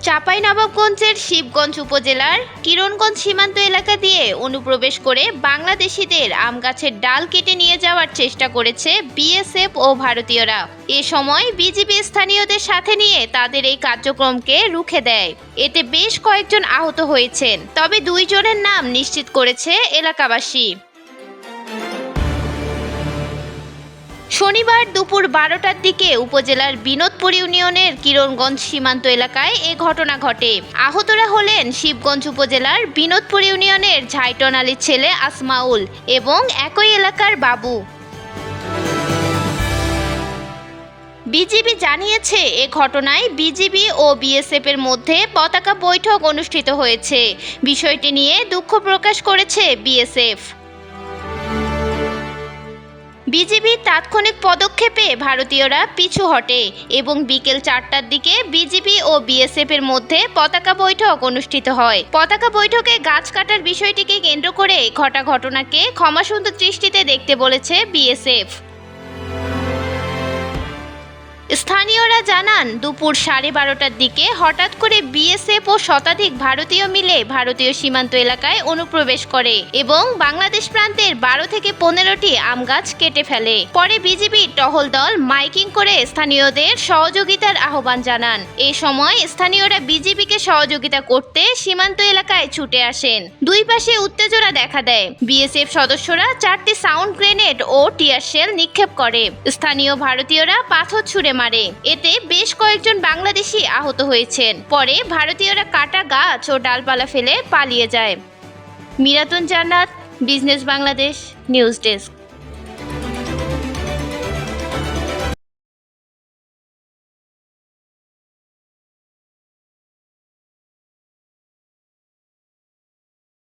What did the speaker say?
চাঁপাইনবাবগঞ্জের শিবগঞ্জ উপজেলার কিরণগঞ্জ সীমান্ত এলাকা দিয়ে অনুপ্রবেশ করে বাংলাদেশিদের আম গাছের ডাল কেটে নিয়ে যাওয়ার চেষ্টা করেছে বিএসএফ ও ভারতীয়রা। এ সময় বিজিবি স্থানীয়দের সাথে নিয়ে তাদের এই কার্যক্রমকে রুখে দেয়। এতে বেশ কয়েকজন আহত হয়েছেন, তবে 2 জনের নাম নিশ্চিত করেছে এলাকাবাসী। শনিবার দুপুর 12টার দিকে উপজেলার বিনোদপুর ইউনিয়নের কিরণগঞ্জ সীমান্ত এলাকায় এ ঘটনা ঘটে। আহতরা হলেন শিবগঞ্জ উপজেলার বিনোদপুর ইউনিয়নের ঝাইটন আলীর ছেলে আসমাউল এবং একই এলাকার বাবু। বিজিবি জানিয়েছে, এ ঘটনায় বিজিবি ও বিএসএফ এর মধ্যে পতাকা বৈঠক অনুষ্ঠিত হয়েছে। বিষয়টি নিয়ে দুঃখ প্রকাশ করেছে বিএসএফ। বিজিবির তাৎক্ষণিক পদক্ষেপে ভারতীয়রা পিছু হটে এবং বিকেল 4টার দিকে বিজিবি ও বিএসএফ এর মধ্যে পতাকা বৈঠক অনুষ্ঠিত হয়। পতাকা বৈঠকে গাছ কাটার বিষয়টিকে কেন্দ্র করে ঘটা ঘটনাকে ক্ষমাসুন্দর দৃষ্টিতে দেখতে বলেছে বিএসএফ। স্থানীয়রা জানান, দুপুর 12:30টার দিকে হঠাৎ করে বিএসএফ ও শতাধিক ভারতীয় মিলে ভারতীয় সীমান্ত এলাকায় অনুপ্রবেশ করে এবং বাংলাদেশ প্রান্তের 12 থেকে 15টি আম গাছ কেটে ফেলে। পরে বিজিবির টহল দল মাইকিং করে স্থানীয়দের সহযোগিতার আহ্বান জানান। এ সময় স্থানীয়রা বিজিবিকে সহযোগিতা করতে সীমান্ত এলাকায় ছুটে আসেন। দুই পাশে উত্তেজনা দেখা দেয়। বিএসএফ সদস্যরা 4টি সাউন্ড গ্রেনেড ও টিয়ার শেল নিক্ষেপ করে। স্থানীয় ভারতীয়রা পাথর ছুড়ে মারে। এতে বেশ কয়েকজন বাংলাদেশি আহত হয়েছেন। পরে ভারতীয়রা কাটা গাছ ও ডালপালা ফেলে পালিয়ে যায়। মিরাতুন জান্নাত, বিজনেস বাংলাদেশ নিউজ ডেস্ক।